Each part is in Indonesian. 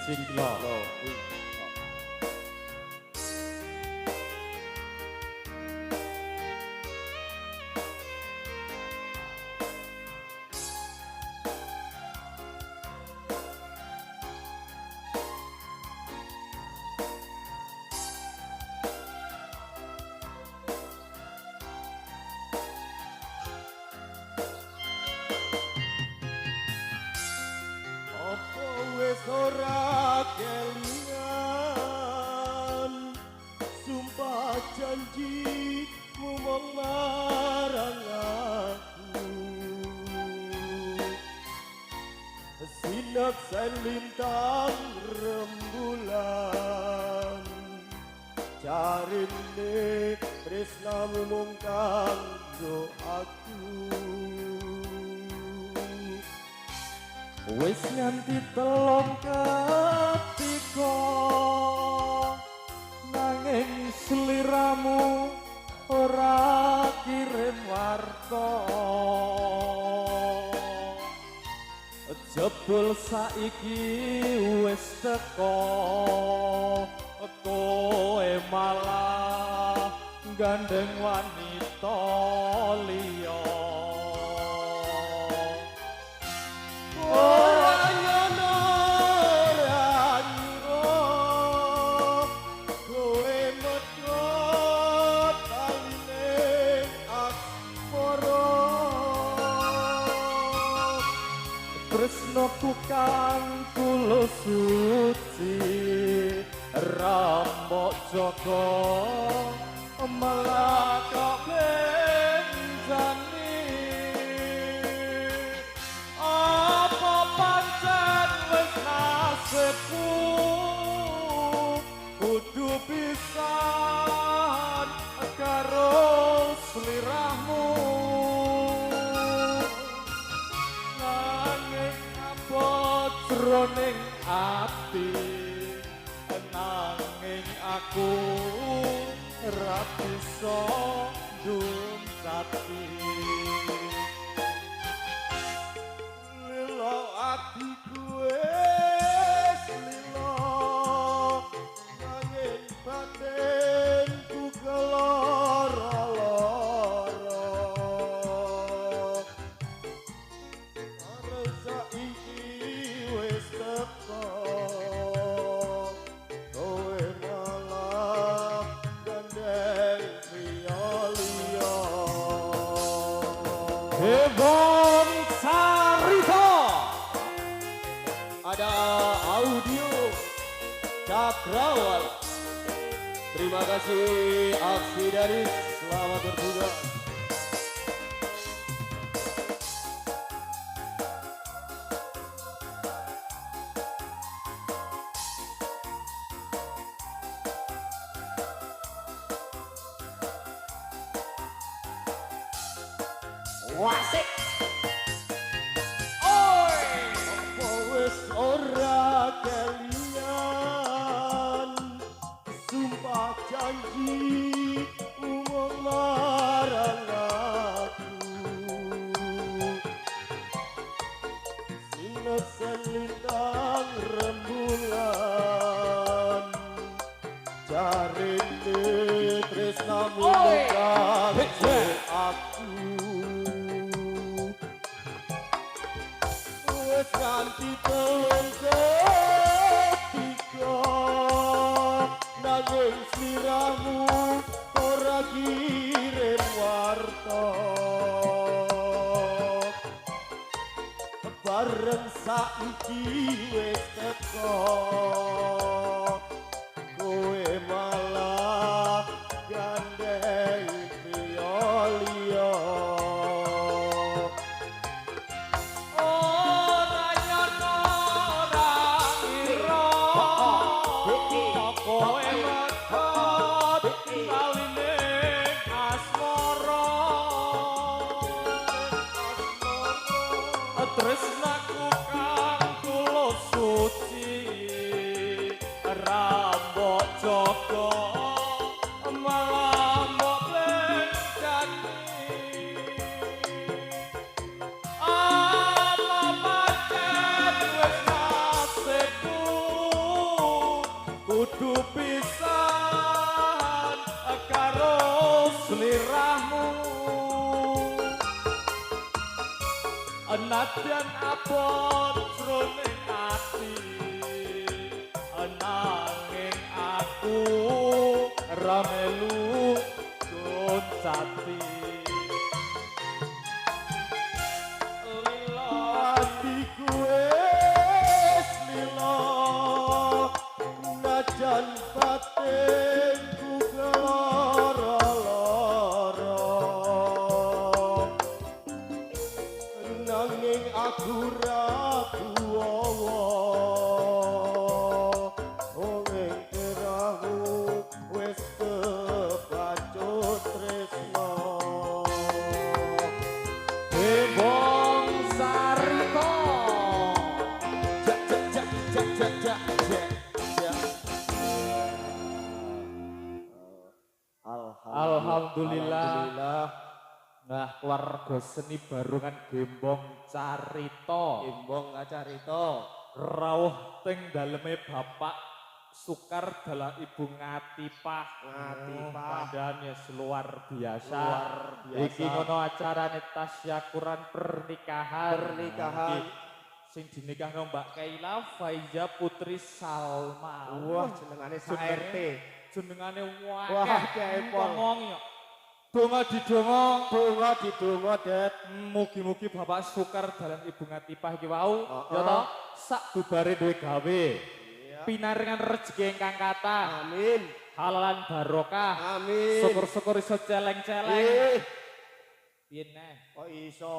Cinglo. Wis ora kelingan sumpah janji ngomong marang aku sinak lintang rembulan jarine tresnamu mung kanggo aku. Wis nganti telung ketika nanging sliramu ora kirim warta jebul saiki wis teko kowe malah gandeng wanita liya. Tresnoku kang tulus suci rambok Joko malah kok benjani apa pancen wis nasibku kudu pisan karo sliramu jroning ati nanging aku ra bisa dumsati lilo atiku wis lilo nanging batinku keloro-loro arep saiki wis teko kowe malah gandeng liya-liya. Ebon Sarito ada audio Cakrawala. Terima kasih aksi dari selamat bertugas. Wasik oi apa wis ora kelingan sumpah janji umur marang aku sinar selintang rembulan jarine tresnamu kanggo aku nganti telung ketika nanging sliramu ora kirim warta bareng saiki wis teko kowe malah gandeng liya-liya. Tresnaku kang tulus suci rambok Joko malah mbok benjani apa pancen wis nasibku Nadyan abot jroning ati nanging aku ra melu goncati lila Atiku wis lila najan batinku keloro-loro nanging aku ra kuwowo ing terahu wis kebacut tresno Gembong Sarito jak jak jak jak jak jak jak jak Alhamdulillah. Nah, keluarga seni barongan Gembong Carito. Gembong Carito Rawuh teng daleme Bapak Sukar dalam Ibu Ngatipah. Keadaan ya luar biasa. Iki ngono acarane tasyakuran pernikahan. Sing dinikahno Mbak Kaila Faiza Putri Salma. Wah, jenengane SRT. Jenengane Wah, wae kepol. ngomong ya. Donga didonga, Det. mugi-mugi Bapak Sukar dalam Ibu Ngatipah iki wau ya Heeh. toh sak bubare duwe gawe. Iya. Pinaringan rezeki ingkang kathah, Amin. halalan barokah. Amin. Syukur-syukur iso celeng-celeng. Piye neh? Kok iso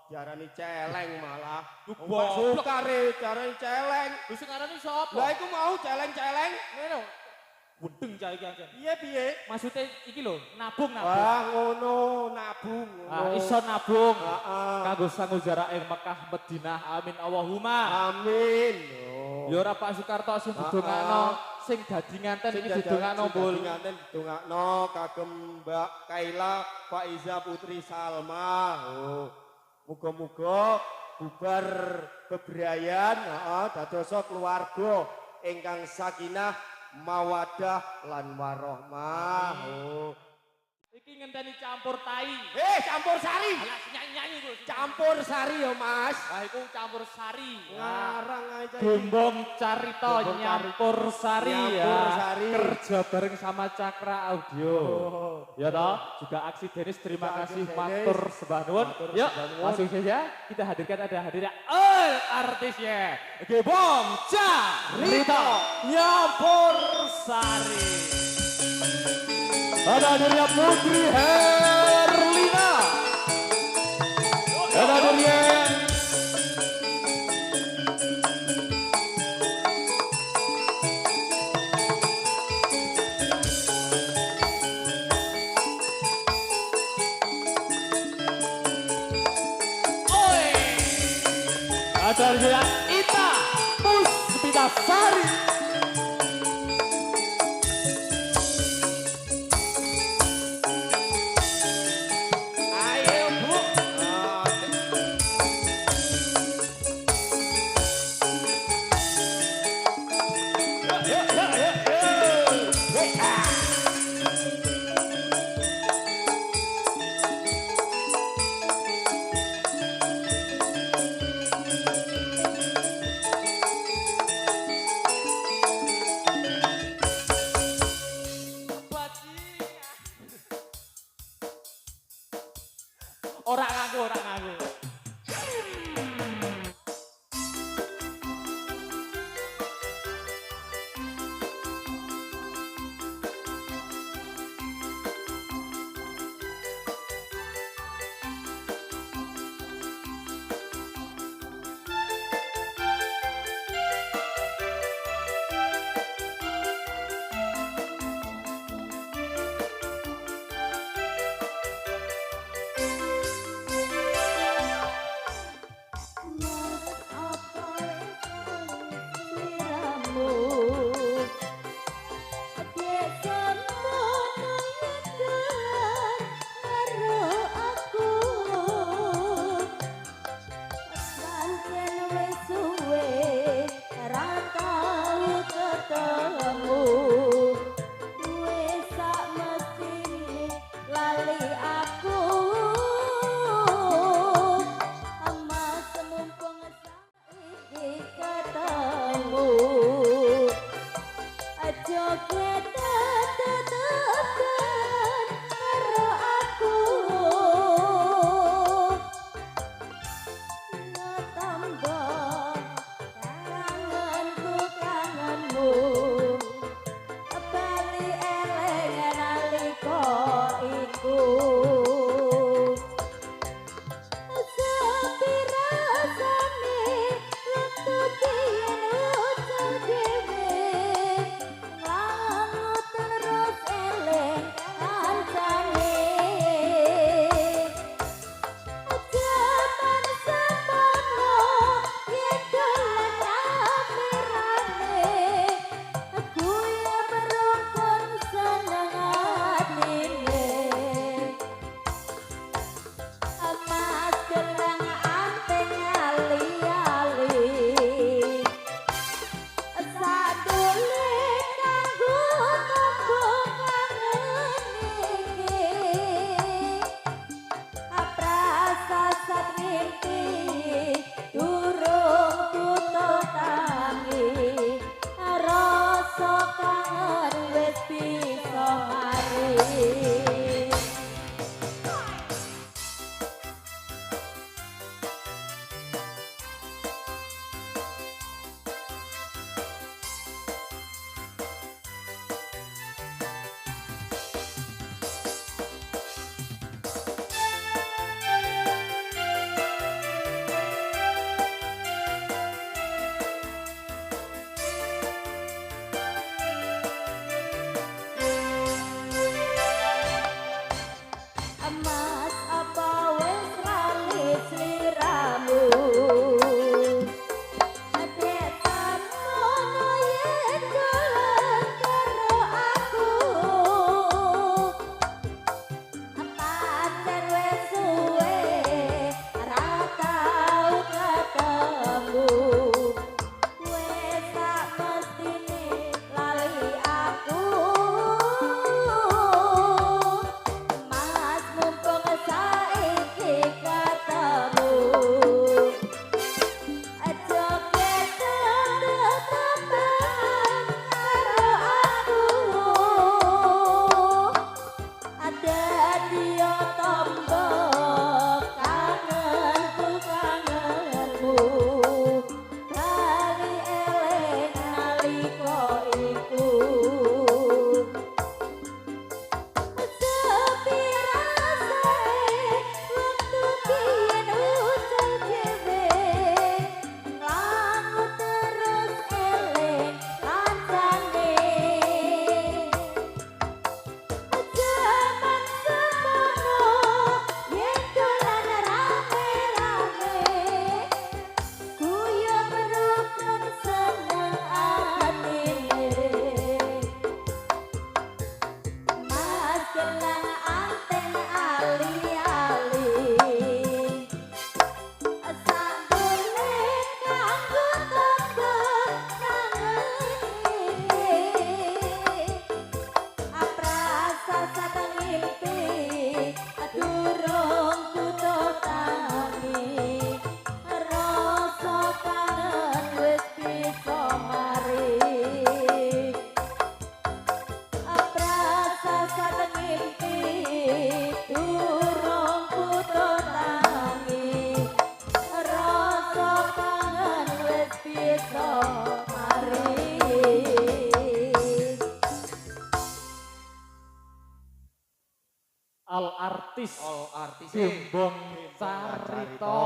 diarani celeng malah. Goblok. Mbak Sukare diarani celeng. Wis sing arane sapa? Lah iku mau celeng-celeng. Ngono. Gendeng cah iki aja. Piye? Maksudnya iki lho, nabung. Wah, ngono, nabung. Ah, iso nabung. Heeh. Kanggo sangu jarak ing Mekah Madinah. Amin Allahumma. Amin. Ya ora Pak Sukarto sing didongakno, sing dadi nganten iki didongakno Bul. Nganten didongakno kagem Mbak Kaila Faiza Putri Salma. Oh. Muga-muga bubar bebrayan, dadosa keluarga ingkang sakinah mawadah lan warohmah. Oh. Iki ngenteni campur tai. Campur sari. Alah nyanyi-nyanyi ku. Campur sari ya, Mas. Wah iku campur sari. Ngarang aja iki. Gembong Carito Gembong nyampur sari Nyampur ya. sari. Kerja bareng sama Cakra Audio. Ya toh, juga aksi Denis terima Juga kasih Aksi matur Denis. sembah nuwun. Matur Yuk, sembah nuwun. langsung saja kita hadirkan ada hadirnya artisnya. Gembong Carito nyampur sari. Ada hadirnya Putri Herlina. Ada hadirnya ada hadirnya Ita Puspitasari. Ayo, Bu. Orang ngaku. artis. Oh, artis. Gembong Carito. Carito.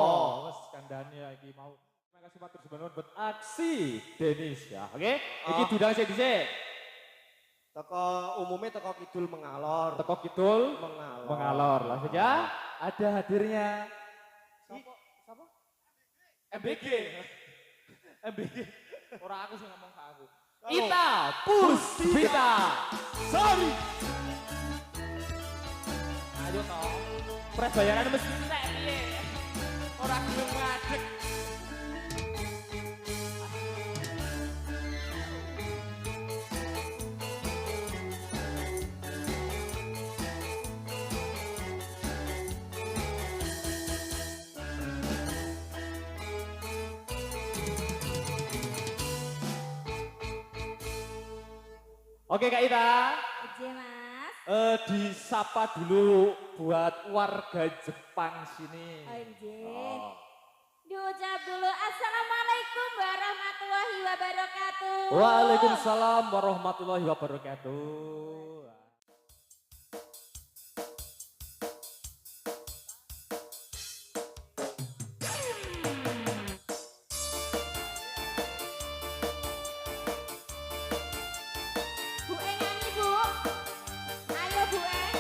Wes kandhane iki mau. Terima kasih matur suwun buat aksi Denis ya. Oke. Iki dudang sik dhisik. Teko umumnya teko kidul mengalor. Teko kidul Mengalor. mengalor. Langsung ya. Ada hadirnya Siapa? MBG. MBG. Ora aku sing ngomong ke aku. Ita Puspita. Sorry. Ayo toh. Pres bayaran mesti nek piye. Ora gelem ngadeg. Oke Kak Ita. Oke Mas. Disapa dulu buat warga Jepang sini. OMG. Oh. Diucap dulu Assalamualaikum warahmatullahi wabarakatuh. Waalaikumsalam warahmatullahi wabarakatuh. Bu Eng nyanyi Bu. Ayo Bu Eng.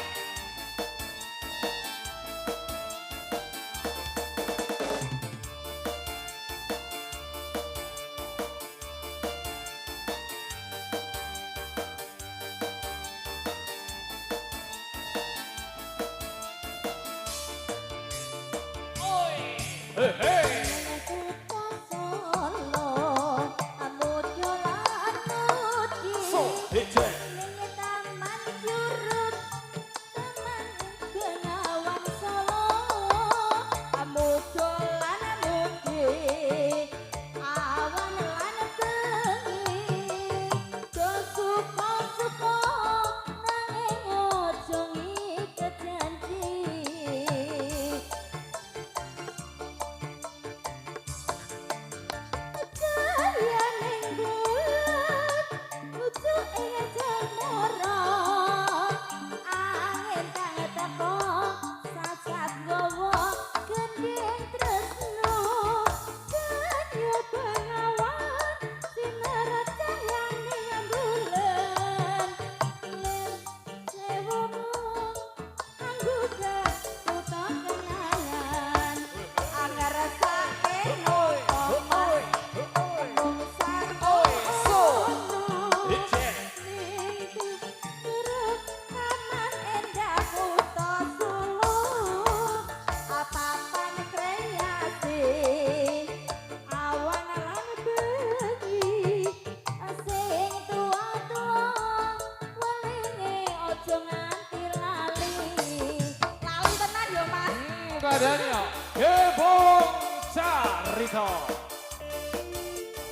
Keadaannya Gembong Carito.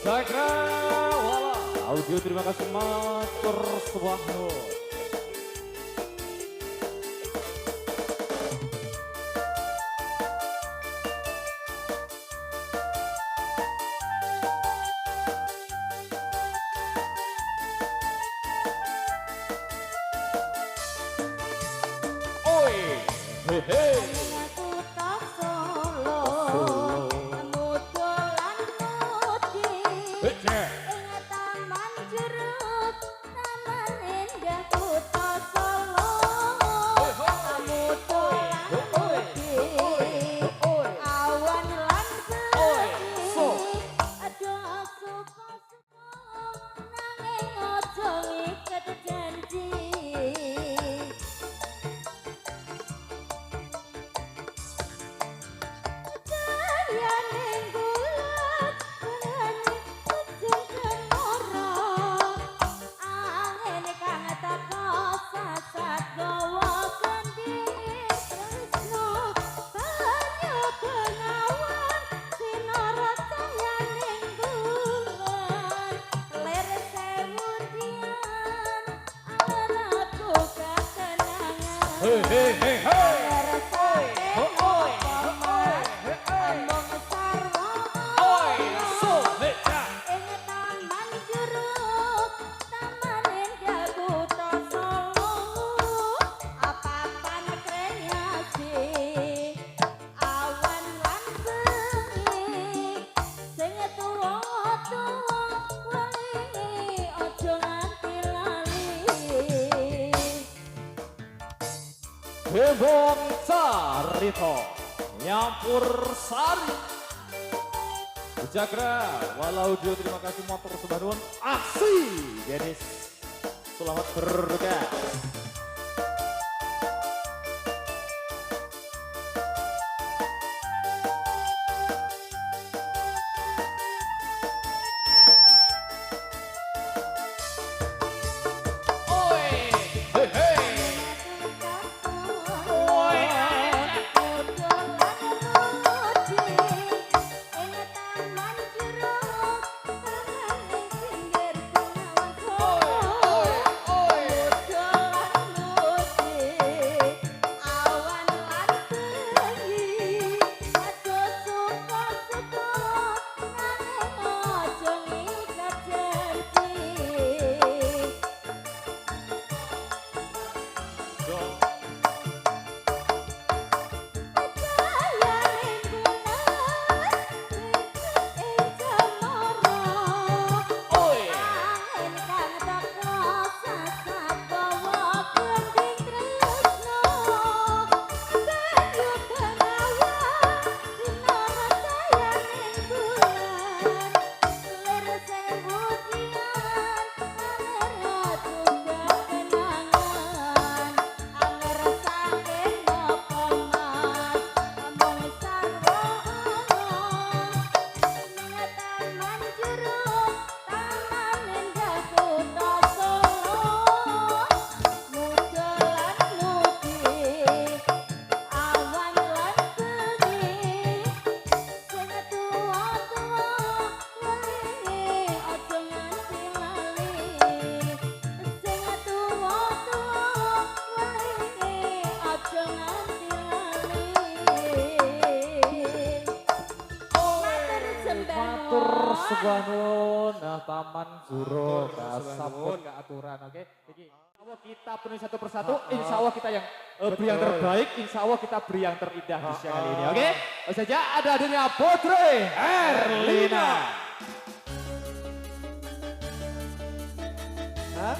Sakra Wala Audio, terima kasih matur suwun. Oi, he he. Hey, hey, hey, hey. Gembong Carito Nyampur Sari Jagra Walau Dio terima kasih motor Sebanun Aksi Denis selamat bertugas. Subhanun, nah Taman Juro, sampun ke aturan, oke? Jadi, insya Allah kita penuhi satu persatu, insya Allah kita yang beri yang terbaik, insya Allah kita beri yang terindah di siang kali ini, oke? Saja ada adanya Putri Erlina. Hah?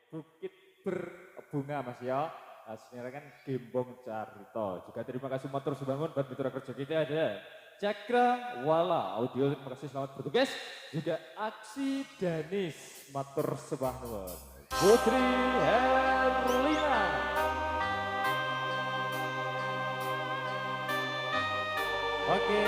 Bukit Berbunga Mas ya. Sebenarnya kan Gembong Carito. Juga terima kasih motor Sebangun buat mitra kerja kita ada Cakra Wala Audio terima kasih selamat bertugas. Juga Aksi Danis motor Sebangun. Putri Herlina. Oke.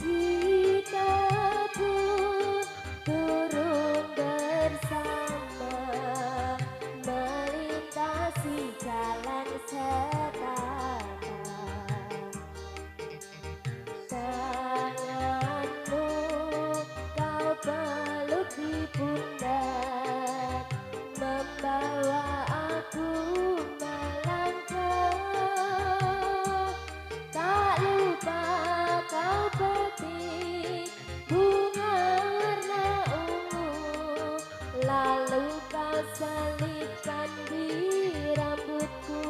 Kita pun turun bersama melintasi jalan setapak. Tanganmu kau peluk di pundak, membawa aku melangkah. Tak lupa kau petik bunga warna ungu, lalu kau selipkan di rambutku.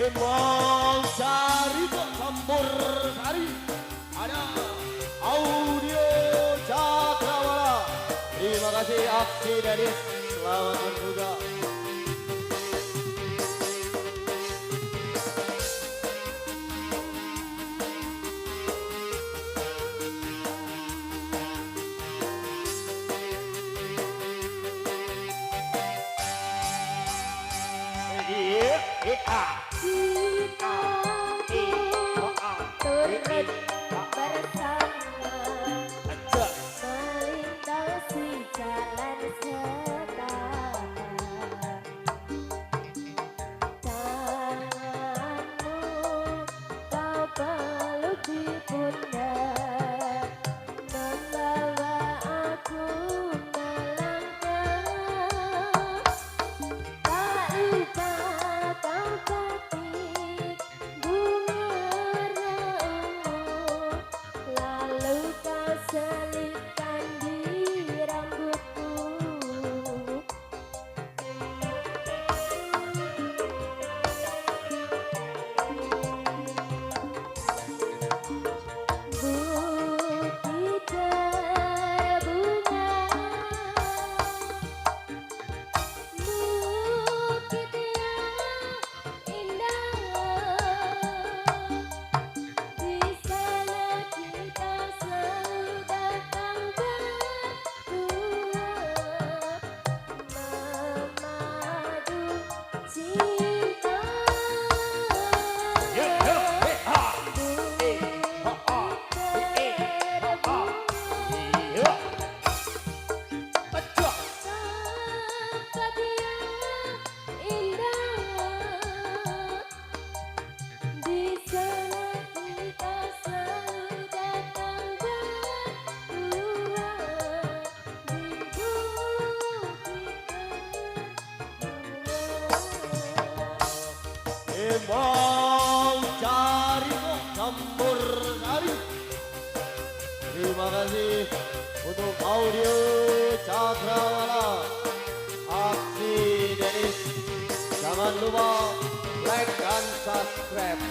Embong Carito Campur Sari. Ada Audio Cakrawala. Terima kasih Aksi Denis. Selamat bertuga. Kita turut bersama melintasi jalan setapak. Tanganmu kau peluk di pundak, membawa aku melangkah. Tak lupa kau petik bunga raung, lalu kau selipkan di rambutku. Bukit berbunga, bukit yang indah. Di sana kita selalu datang berdua, memadu cinta. Tempat yang indah, di sana kita selalu datang berdua, di bukit Embong Carito Campur Sari. Terima kasih untuk Audio Cakrawala, Aksi Denis. Jangan lupa like dan subscribe.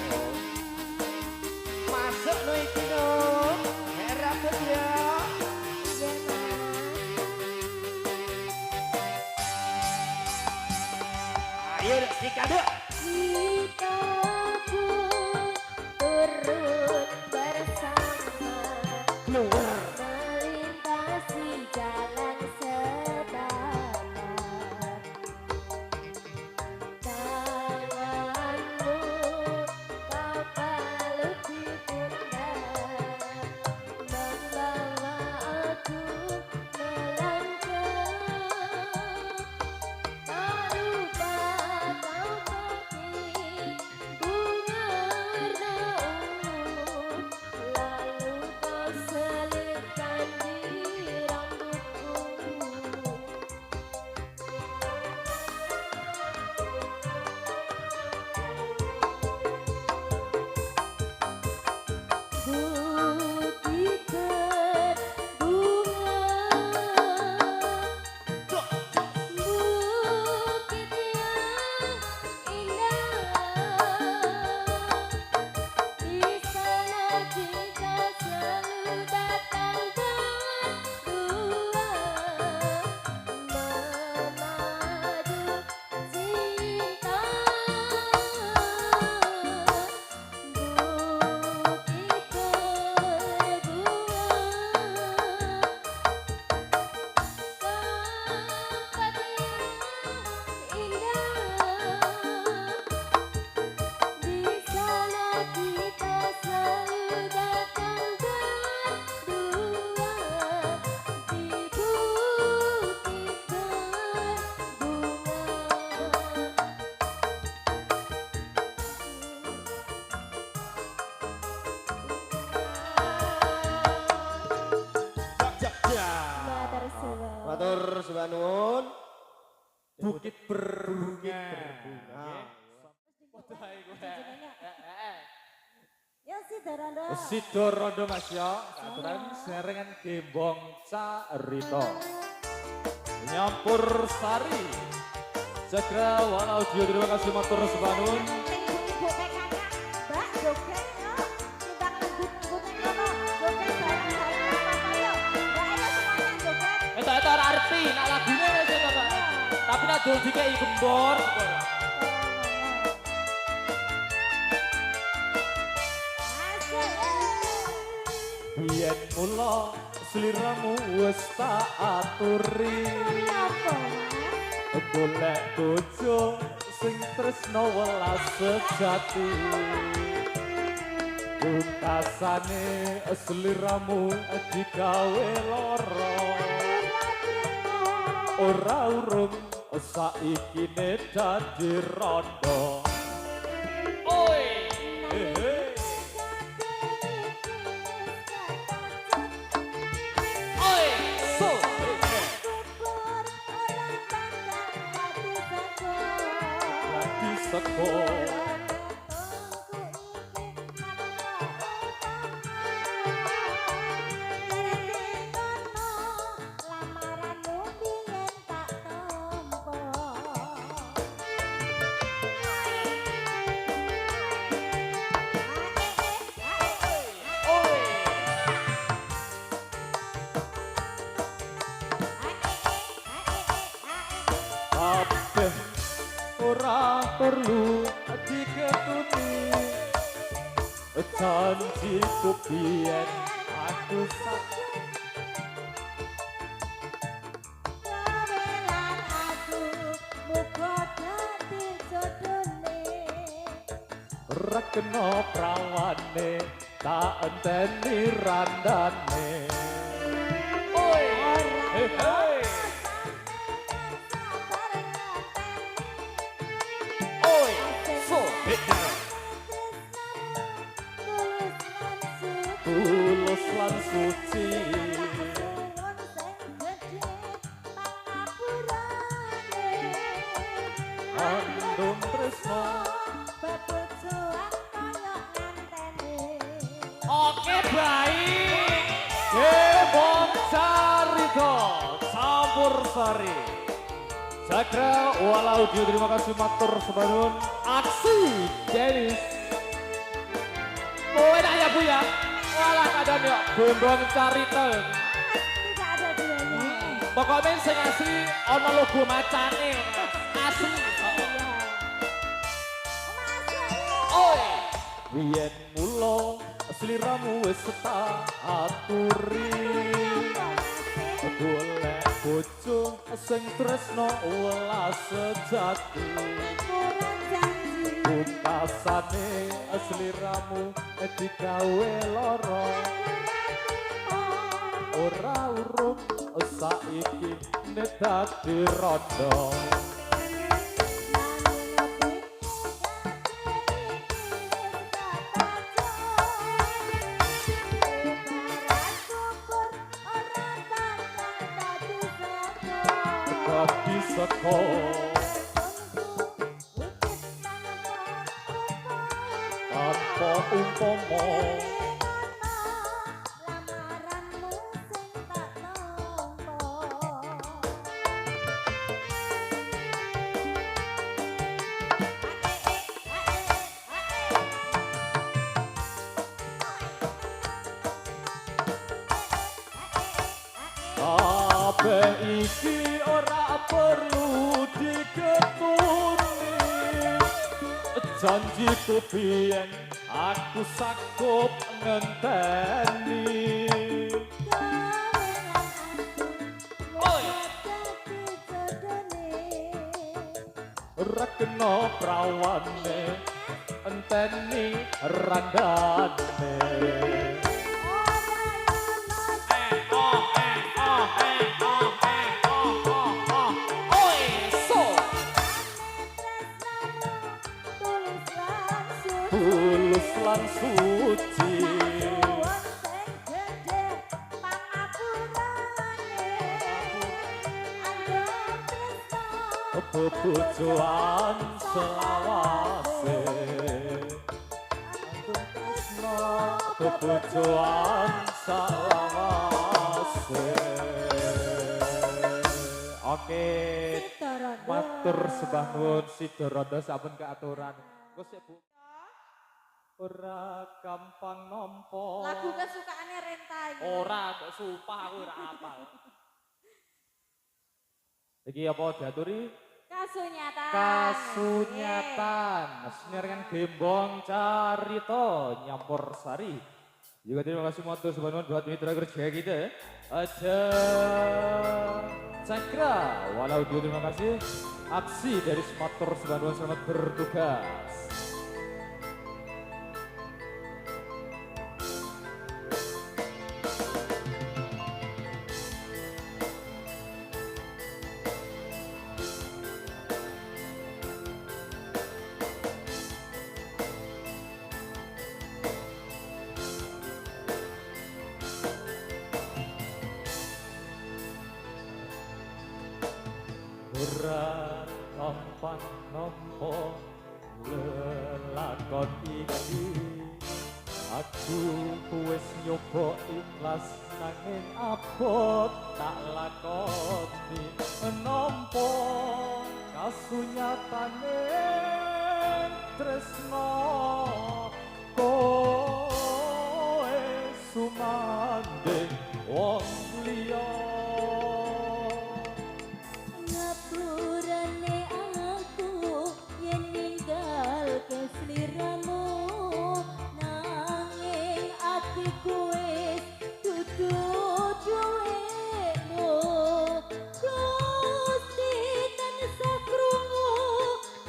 Masuk lo iki no, merah ya. Ayo sikat deh. Kita pun turut bersama melintasi jalan setapak. Tanganmu kau peluk di pundak, membawa aku melangkah. Tak lupa kau petik bunga raung, lalu kau selipkan di rambutku. Bukit berbunga, bukit yang indah. Di sana kita selalu datang berdua, memadu cinta. Bukit berbunga, tempat yang indah. Di sana kita selalu datang berdua, di bukit berbunga. Matur sembah nuwun. Bukit berbunga. Nah, Ya si Daranda. Sido rondo mas ya, aturan serengan Gembong Carito. Nyampur Sari. Cakrawala Audio, terima kasih matur sembah nuwun. nak lagune wis ora. Tapi nak dul dikeki gembor. Biyen mula sliramu wis tak aturi. Golek bojo sing tresno welas sejati. Pungkasane sliramu digawe lara. Ora urung saiki ne dadi rondo. Oi, oi, so. Dadi seko. Kabeh ora perlu diketuni. Janjiku biyen aku sak rekno prawane tak enteni randane. Oi, hei hei. Oi, so, tulus lan suci. Andum tresno. Oke baik. Gembong Carita campur sari. Cakra Wala Audio terima kasih matur sebangun aksi Dennis. Oh enak ya Bu ya. Walah kadang yuk Gembong Carita. Tidak ada duanya. Pokoknya sing asli ono logo macane asli. Oi, biyen mula sliramu wis tak aturi. Golek bojo sing tresno welas sejati. Pungkasane sliramu digawe lara. Ora urung saiki nek dadi rondo. Dadi seko tanpa umpama. Kabeh iki ora perlu diketuni. Janjiku biyen aku sakup ngenteni. Oi, rekno prawane enteni randane. Tulus lan suci. Bebujuan selawase. Bebujuan selawase. Oke, matur sembah nuwun Sidorondo sampun keaturan. Gus ya Bu. Ora gampang nampa. Lagu kesukaannya Renta ini. Ora kok supah aku ora apal. Iki apa diaturi? Kasunyatan. Kasunyatan. Senior Gembong Carito Nyampur Sari. Juga terima kasih motor sebangun buat mitra kerja kita ya. Ada Cakra, walau dia terima kasih. Aksi dari motor sebangun selamat bertugas. Ora tampan nampa lelakon iki aku wis nyoba ikhlas nanging abot tak lakoni nampa kasunyatane tresno koe sumanding wong liya. Ngapurane aku yen ninggal kesliramu nanging atiku wis dudu duwemu Gusti tansah krungu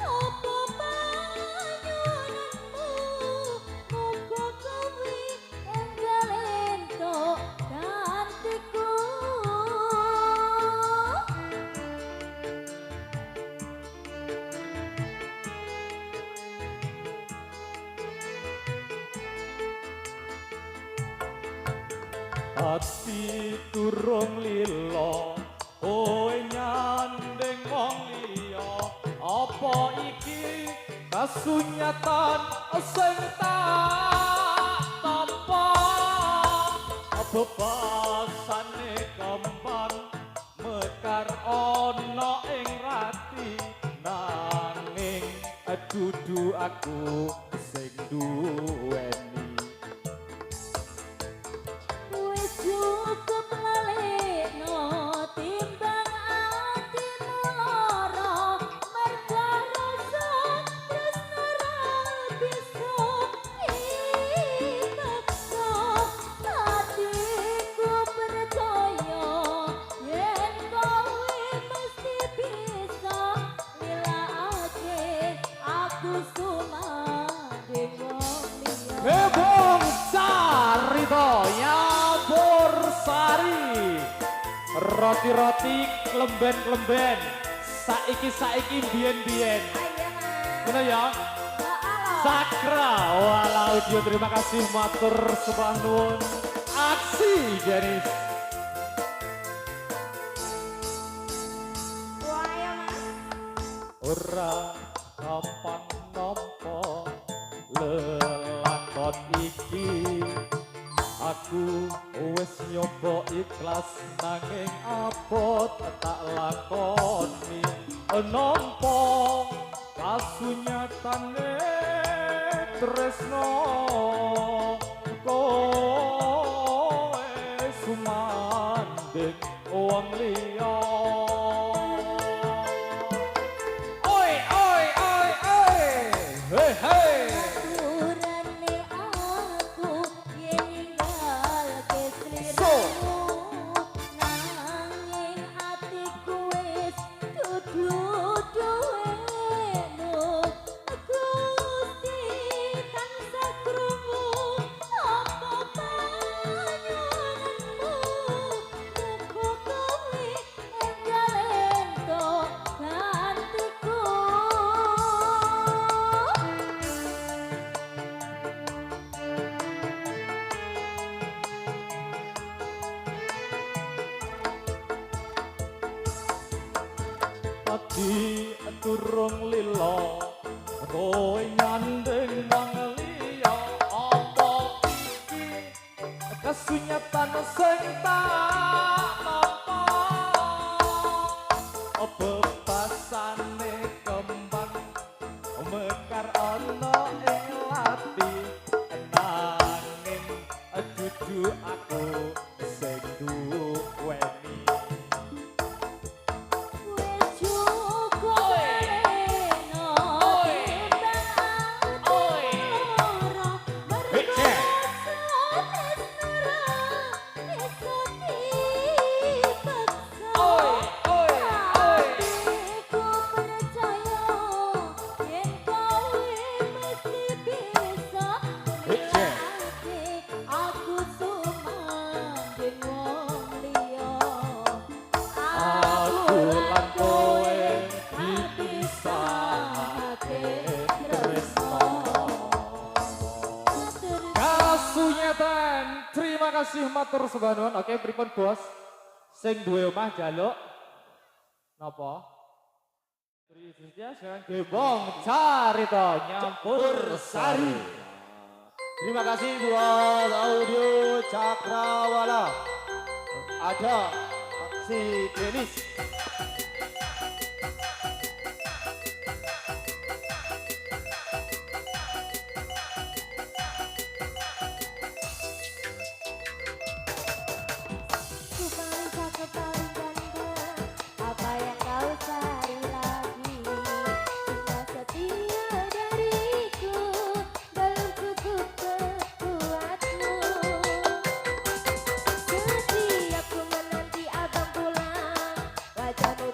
apa panyuwunanmu muga kowe enggal entuk gantiku. Ati turung lilo kowe nyandeng wong liya apa iki kasunyatan sing tak tampa bebasane kembang mekar ana ing rati nanging dudu aku sing duweni. Wis cukup lalekno timbang atimu lara merga rasa tresno ra bisa imaksa hatiku percaya yen kowe mesti bisa nilakake aku sumanding wong liya. Gembong Carito Nyampur Sari. Roti-roti klemben-klemben saiki biyen-biyen. Ayo mas. Ngono ya. Cakra walau dia terima kasih matur sembah nuwun. Aksi Denis. Wah ayo mas. Ora kapan nampa lelakon iki aku wis nyoba ikhlas nanging abot tak lakoni nampa kasunyatane tresno kowe sumanding wong liya. Hey, hey. Ngapurane aku yen ninggal kesliramu nanging atiku wis dudu duwemu Gusti tansah krungu apa panyuwunanmu muga kowe enggal entuk gantiku. Ati turung lilo kowe nyandeng wong liya apa iki kasunyatan sing tak nampa bebasane kembang mekar ana ing lati nanging dudu aku sing duweni. kasih matur suwun. Oke, pripun bos? Sing duwe omah njaluk napa? Berikutnya sekarang Gembong Carita nyampur sari. Terima kasih buat audio Cakrawala. Ada si Denis. Ku paling cakep paling ganteng, apa yang kau cari lagi? Cinta setia dariku belum cukup buatmu. Setiap ku menanti abang pulang, wajahmu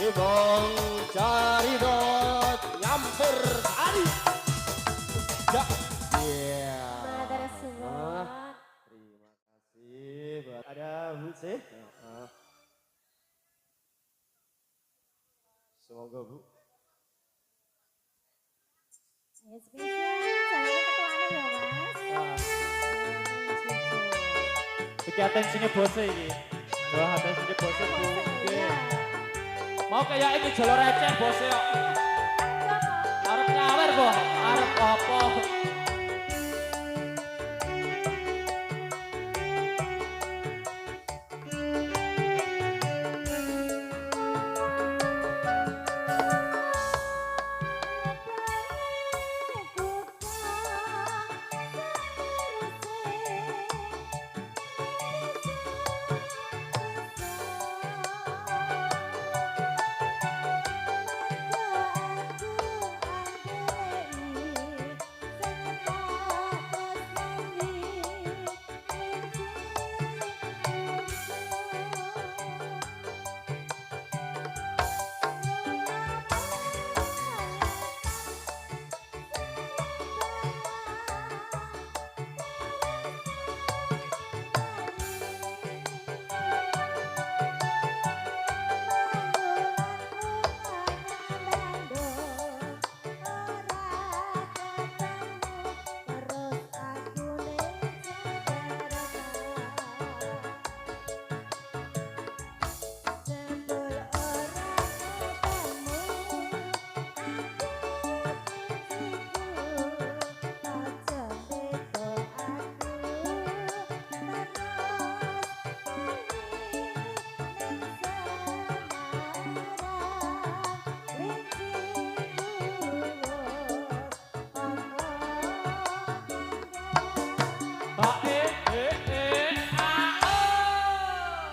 Gembong Carito nyampur sari. Ya. Iya. Matur suwun. Terima kasih buat ada Bu sih. Semoga Bu. Ya spesial, saya ketuanya ya Mas. Iki atensinya bose iki. Wah, atensinya bose Bu. Nggih. Mau kayak ini jalur receh bose kok. Arep nyawer kok, arep apa?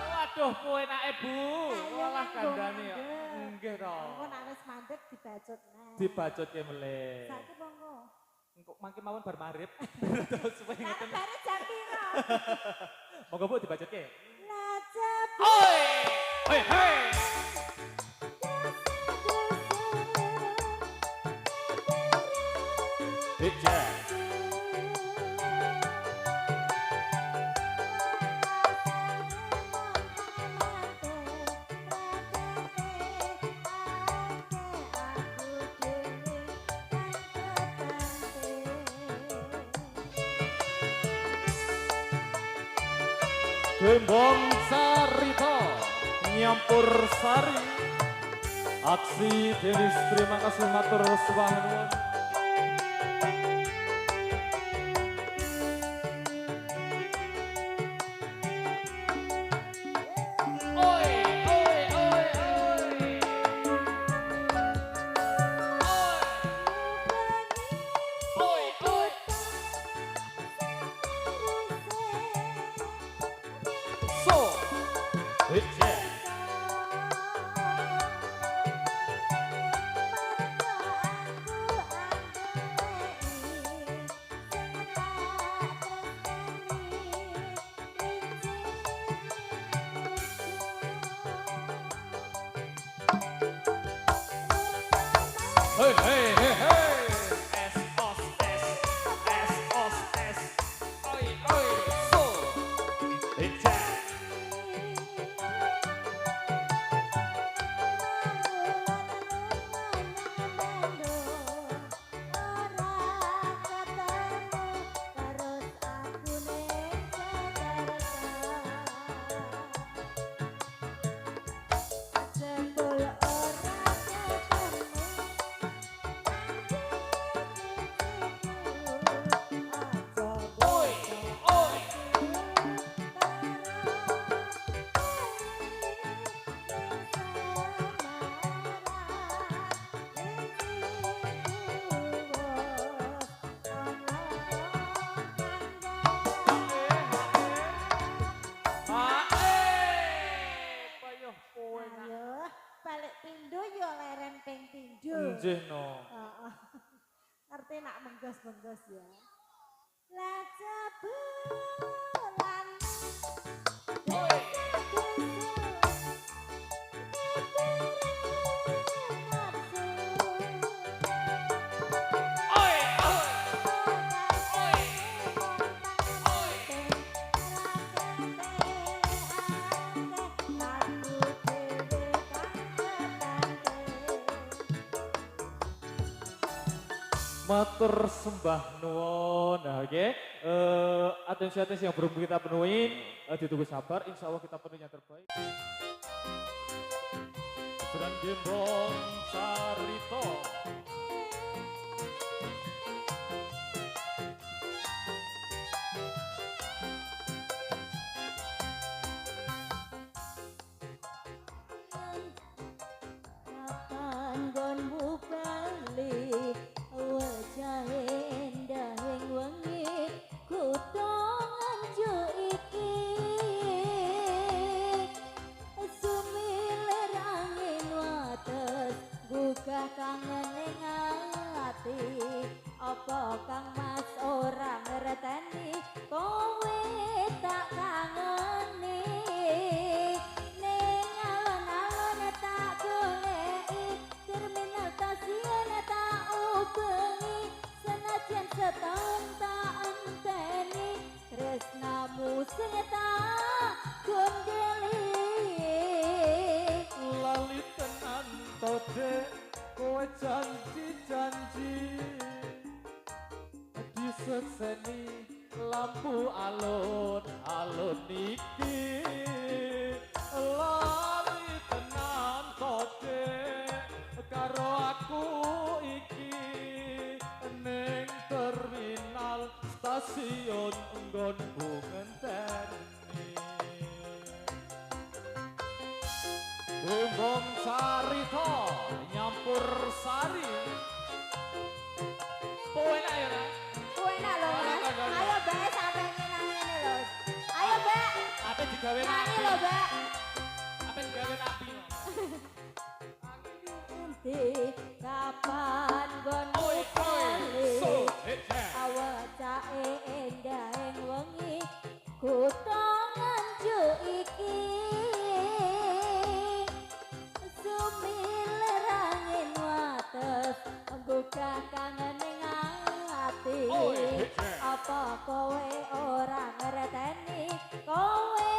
Waduh, kowe enake Bu. Walah kandhane ya. Nggih to. Engko nek wis mandek dibacot nah. Dibacotke meleh. Saiki monggo. Engko mangke mawon bar magrib. Terus suwe ngeten. Bare jam piro? Monggo Bu dibacotke. Lajab. Oi! Hei hei. Bija. Gembong Carito nyampur sari. Aksi Denis terima kasih matur suwun. Hey, hey, hey, hey. S-O-S, S-O-S. Oi, oi, so. Bija. Nggih no. Heeh. Ngerti nak menggos-menggos ya. Lajab bulan. Oi. Matur sembah nuwun. Nah, oke. Atensi-atensi yang belum kita penuhin, ditunggu sabar. Insya Allah kita penuhi yang terbaik. Sedang Gembong Carito. Kapan gonmu balik wajahe endahing wengi kutongan jo iki sumilir angin wates gugah kangen ning ati apa kang mas ora ngerteni kowe tak kangeni ning alon-alon tak goleki terminal stasiun tak ubengi senajan setahun tak enteni tresnamu sing tak gondeli Lali tenan tode kowe janji-janji diseseni lampu alun-alun iki lali tenan tode karo aku iki ning terminal stasiun nggonku ngenteni Gembong Carito nyampur sari. Poin ayo lah. kowe nak lho Mas ayo Mbak sampe ngene lho ayo Mbak Apa digawe nyanyi nabi? lho Mbak Apa digawe nabi? Enti kapan gonmu Oi, balik so hece. awacake endahing wengi kutongan jo iki sumilir angin wates gugah kangen ning ati Oi, hece. apa kowe ora ngerteni kowe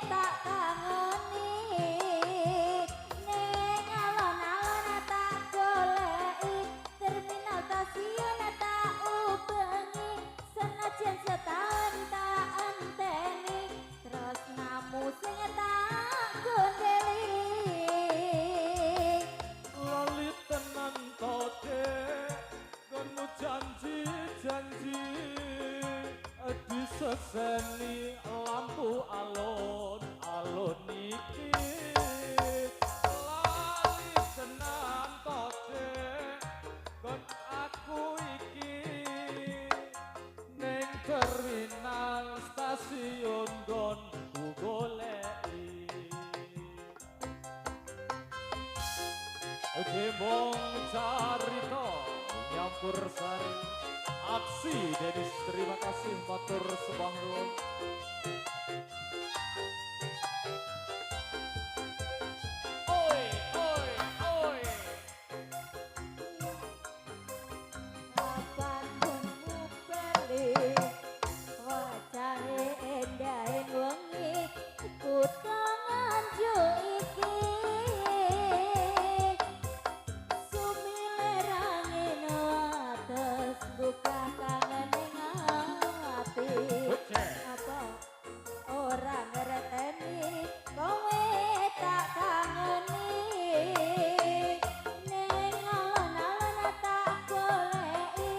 tak kangeni ning alon-alon tak goleki terminal stasiun tak ubengi senajan setahun tak enteni tresnamu sing tak gondeli Lali tenan tode kono janji-janji diseseni lampu alun-alun iki lali tenan tode kon aku iki ning terminal stasiun gonku goleki Gembong Carito nyampur sari aksi Denis terima kasih matur sembah nuwun. Oi oi oi kapan gonmu balik wajahe endahing wengi kutongan jo iki sumilir angin wates gugah kangen ning ati Hece. apa ora ngerteni kowe tak kangeni ning alon-alon tak goleki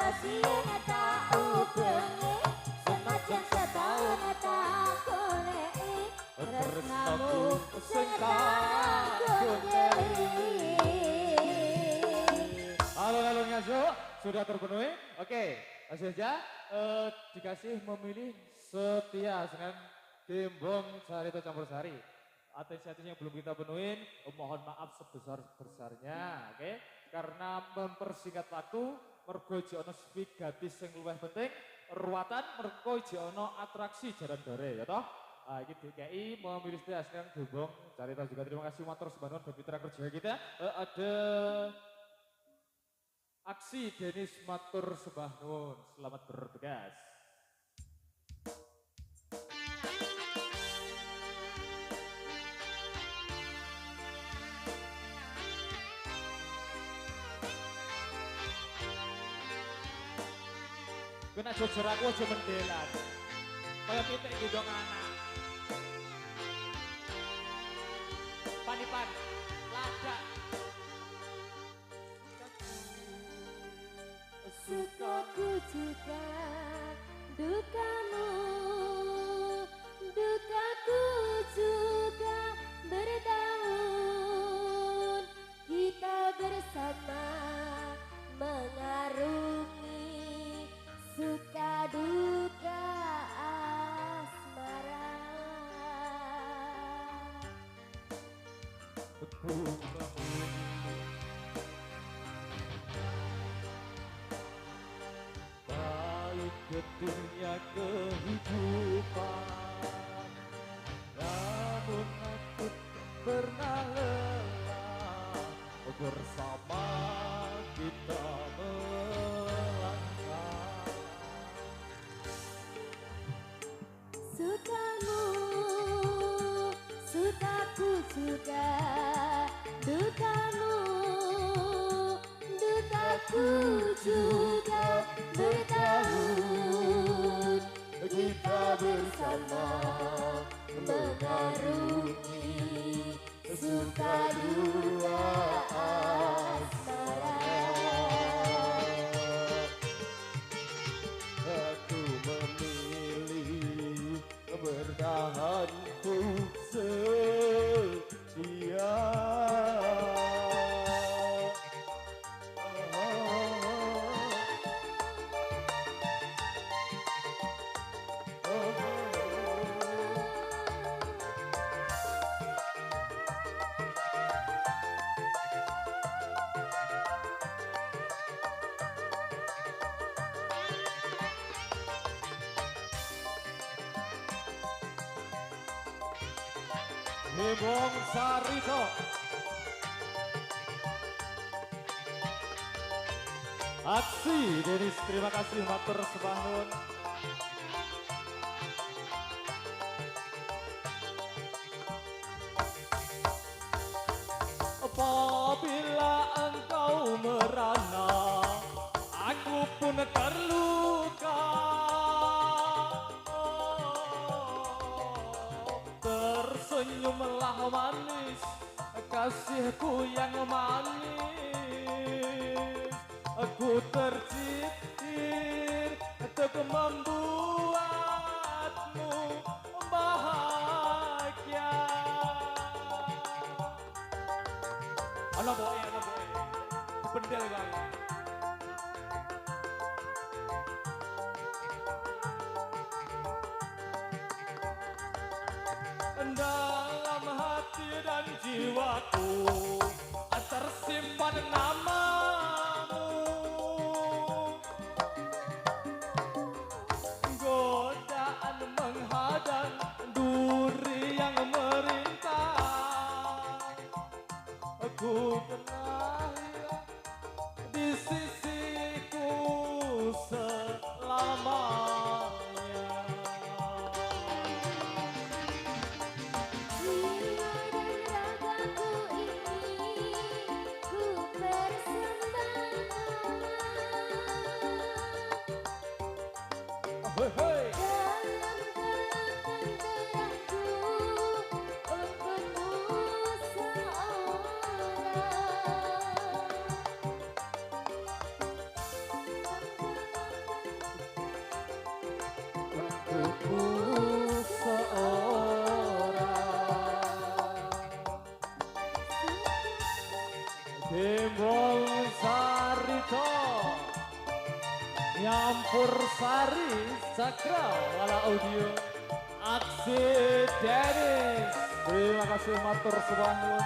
kasih tak ubengi senajan setahun tak goleki tresnamu sing tak gondeli. Halo ngasuk, sudah terpenuhi? Oke, langsung saja dikasih memilih setia dengan Gembong Carita Campur Sari. Atensi yang belum kita penuhin, mohon maaf sebesar-besarnya, oke? Karena mempersingkat waktu, mergo ono spigatis yang luwih penting, ruatan mergo ono atraksi jalan dore, ya toh? Ini DKI memilih setia dengan Gembong Carita juga. Terima kasih matur sebangun dan mitra kerja kita. Ada aksi Denis Matur Sembah Nuwun. Selamat bertugas. Kena jujur aku aja mendelan. Kaya pitik gendong anak. Panipan, lada. Sukaku juga dukamu, dukaku juga bertahun kita bersama mengarungi suka duka asmara. Balik ke dunia kehidupan, namun aku pernah lelah bersama kita melangkah. Sukamu, sukaku juga dukamu, dukaku juga bertahun kita bersama mengarungi suka dua asmara. Aku memilih bertahan untuk setia. Gembong Carita. Aksi Denis, terima kasih matur sembah nuwun. Apabila engkau merana, aku pun terluka. Tersenyumlah manis, kasihku yang manis. Aku tercipir untuk membuatmu bahagia. Ana boe, bendel kae. Dalam hati dan jiwaku tersimpan namamu. Godaan menghadang, duri yang merintang. Aku pernah hilang di sisiku selamanya. Jiwa dan ragaku ini ku persembahkan Hei, hei. dalam gelapan terangku untukmu seorang. Nyampur Sari Cakra Wala Audio Aksi Dennis. Terima kasih matur suwun.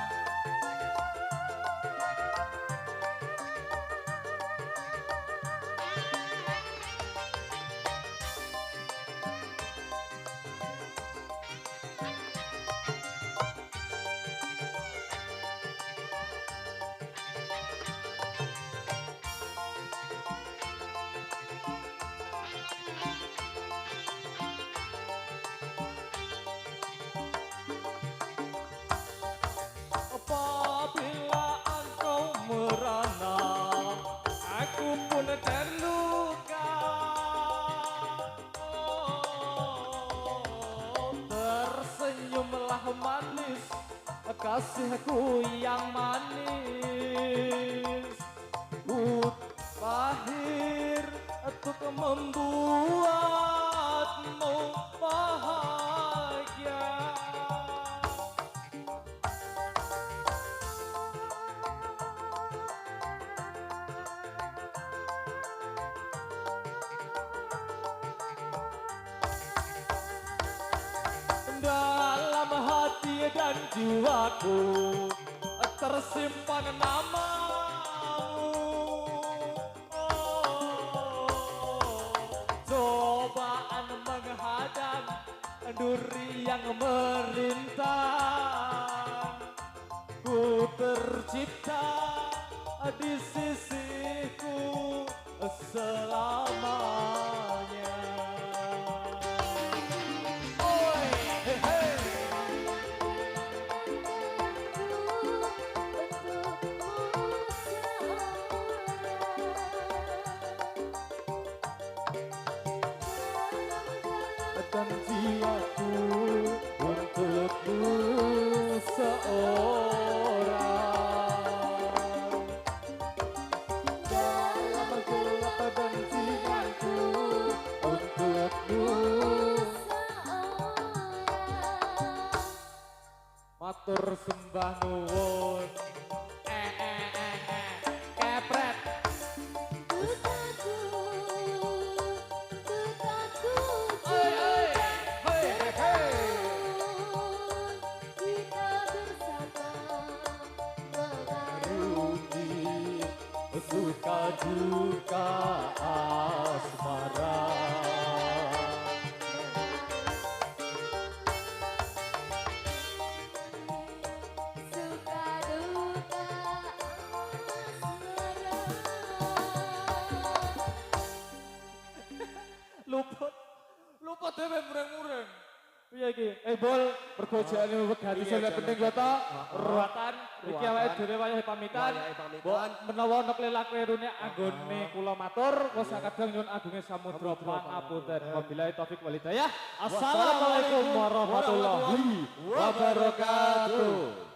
Apabila engkau merana, aku pun terluka. Oh, tersenyumlah manis, kasihku yang manis. Ku lahir untuk membuatmu bahagia. Dalam hati dan jiwaku tersimpan namamu. Oh, cobaan menghadang duri yang merintang. Ku tercipta di sisiku selamanya. Dan jiwaku untukmu seorang. Dalam gelap dan jiwaku untukmu seorang. Matur sembah nuwun. Kepret. Suka duka asmara. Suka duka asmara. Luput dhewe mureng-mureng. Piye iki? Bol pergojane wegati sing penting yo to. Ruatan iki awake dhewe wayahe pamitan. Mbok menawa ana kelelakuane anggone kula matur, wis kadang nyuwun agunge samudra pangapunten. Wabillahi taufik wal hidayah. Assalamualaikum warahmatullahi wabarakatuh.